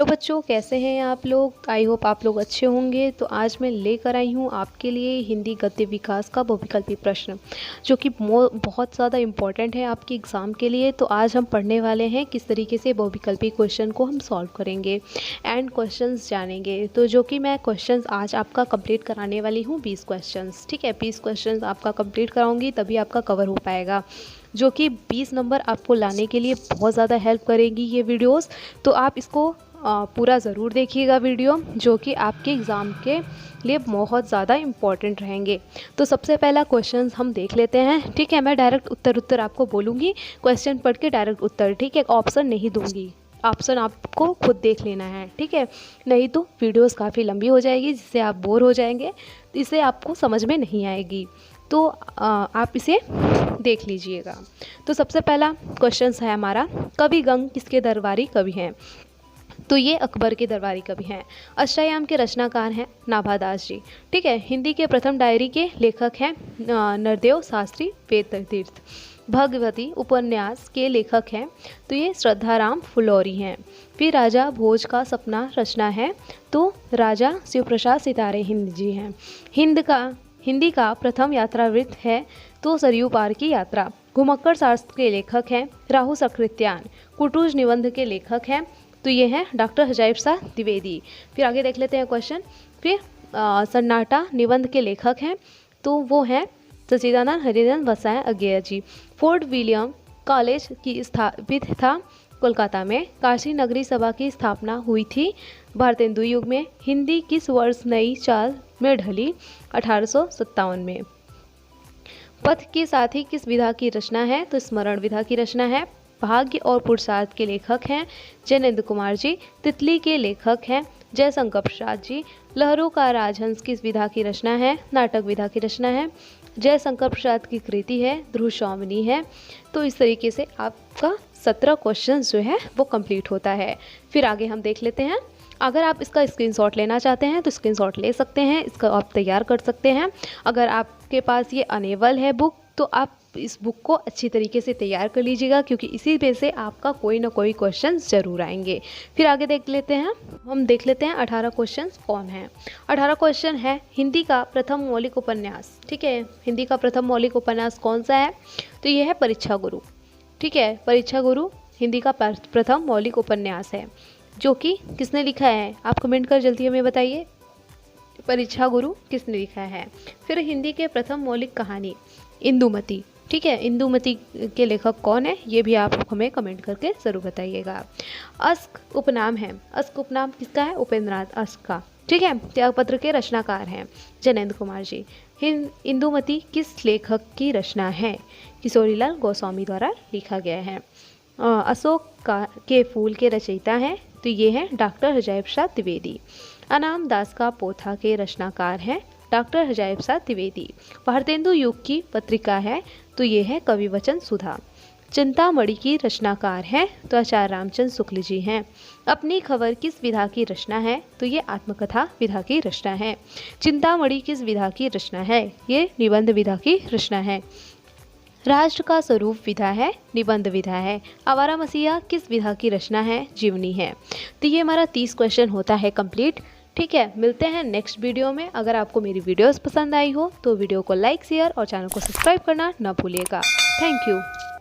तो बच्चों, कैसे हैं आप लोग? आई होप आप लोग अच्छे होंगे। तो आज मैं लेकर आई हूँ आपके लिए हिंदी गद्य विकास का बहुविकल्पी प्रश्न, जो कि बहुत ज़्यादा इम्पॉर्टेंट है आपके एग्ज़ाम के लिए। तो आज हम पढ़ने वाले हैं किस तरीके से बहुविकल्पी क्वेश्चन को हम सॉल्व करेंगे एंड क्वेश्चंस जानेंगे। तो जो कि मैं क्वेश्चंस आज आपका कंप्लीट कराने वाली हूँ 20 क्वेश्चंस। ठीक है, 20 क्वेश्चंस आपका कंप्लीट कराऊंगी तभी आपका कवर हो पाएगा, जो कि 20 नंबर आपको लाने के लिए बहुत ज़्यादा हेल्प करेगी ये वीडियोस। तो आप इसको पूरा ज़रूर देखिएगा वीडियो, जो कि आपके एग्ज़ाम के लिए बहुत ज़्यादा इम्पॉर्टेंट रहेंगे। तो सबसे पहला क्वेश्चन हम देख लेते हैं। ठीक है, मैं डायरेक्ट उत्तर आपको बोलूँगी, क्वेश्चन पढ़ के डायरेक्ट उत्तर। ठीक है, ऑप्शन नहीं दूंगी, ऑप्शन आपको खुद देख लेना है। ठीक है, नहीं तो वीडियोस काफ़ी लंबी हो जाएगी, जिससे आप बोर हो जाएंगे, इससे आपको समझ में नहीं आएगी। तो आप इसे देख लीजिएगा। तो सबसे पहला क्वेश्चन है हमारा, कवि गंग किसके दरबारी कवि हैं? तो ये अकबर के दरबारी कवि हैं। अष्टयाम के रचनाकार हैं नाभादास जी। ठीक है, हिंदी के प्रथम डायरी के लेखक हैं नरदेव शास्त्री वेदतीर्थ। भगवती उपन्यास के लेखक हैं तो ये श्रद्धाराम फुलौरी हैं। फिर राजा भोज का सपना रचना है तो राजा शिवप्रसाद सितारे हिंद जी हैं। हिंदी का प्रथम यात्रावृत्त है तो सरयू पार की यात्रा। घुमक्कड़ शास्त्र के लेखक हैं राहु सकृत्यान। कुटुज निबंध के लेखक हैं तो ये हैं डॉक्टर अजायब शाह द्विवेदी। फिर आगे देख लेते हैं क्वेश्चन। फिर सन्नाटा निबंध के लेखक हैं तो वो हैं सच्चिदानंद हरिजन वसाए अज्ञेय जी। फोर्ट विलियम कॉलेज की स्थापित था कोलकाता में। काशी नगरी सभा की स्थापना हुई थी भारतेंदु युग में। हिंदी किस वर्ष नई चाल में ढली? 1857 में। पथ के साथी किस विधा की रचना है? तो स्मरण विधा की रचना है। भाग्य और पुरुषार्थ के लेखक हैं जयनेंद्र कुमार जी। तितली के लेखक हैं जयशंकर प्रसाद जी। लहरों का राजहंस किस विधा की रचना है? नाटक विधा की रचना है। जयशंकर प्रसाद की कृति है ध्रुव सौमनी है। तो इस तरीके से आपका 17 क्वेश्चन जो है वो कंप्लीट होता है। फिर आगे हम देख लेते हैं। अगर आप इसका स्क्रीनशॉट लेना चाहते हैं तो स्क्रीनशॉट ले सकते हैं, इसका आप तैयार कर सकते हैं। अगर आपके पास ये अनेबल है बुक तो आप इस बुक को अच्छी तरीके से तैयार कर लीजिएगा, क्योंकि इसी पे से आपका कोई ना कोई क्वेश्चन ज़रूर आएंगे। फिर आगे देख लेते हैं। हम देख लेते हैं 18 क्वेश्चन कौन है। 18 क्वेश्चन है हिंदी का प्रथम मौलिक उपन्यास। ठीक है, हिंदी का प्रथम मौलिक उपन्यास कौन सा है? तो ये है परीक्षा गुरु। ठीक है, परीक्षा गुरु हिंदी का प्रथम मौलिक उपन्यास है, जो कि किसने लिखा है? आप कमेंट कर जल्दी हमें बताइए, परीक्षा गुरु किसने लिखा है। फिर हिंदी के प्रथम मौलिक कहानी इंदुमती। ठीक है, इंदुमती के लेखक कौन है ये भी आप हमें कमेंट करके ज़रूर बताइएगा। अस्क उपनाम है, अस्क उपनाम किसका है? उपेंद्रनाथ अस्क का। ठीक है, त्यागपत्र के रचनाकार हैं जयनेंद्र कुमार जी। इंदुमती किस लेखक की रचना है? किशोरीलाल गोस्वामी द्वारा लिखा गया है। अशोक के फूल के रचयिता हैं तो ये हैं डॉक्टर अजायब शाह द्विवेदी। अनाम दास का पोथा के रचनाकार हैं डॉक्टर अजायब शाह द्विवेदी। भारतेंदु युग की पत्रिका है तो ये है कवि वचन सुधा। चिंतामणि की रचनाकार हैं तो आचार्य रामचंद्र शुक्ल जी हैं। अपनी खबर किस विधा की रचना है? तो ये आत्मकथा विधा की रचना है। चिंतामणि किस विधा की रचना है? ये निबंध विधा की रचना है। राष्ट्र का स्वरूप विधा है, निबंध विधा है। आवारा मसीहा किस विधा की रचना है? जीवनी है। तो ये हमारा 30 क्वेश्चन होता है कंप्लीट। ठीक है, मिलते हैं नेक्स्ट वीडियो में। अगर आपको मेरी वीडियोस पसंद आई हो तो वीडियो को लाइक शेयर और चैनल को सब्सक्राइब करना ना भूलिएगा। Thank you.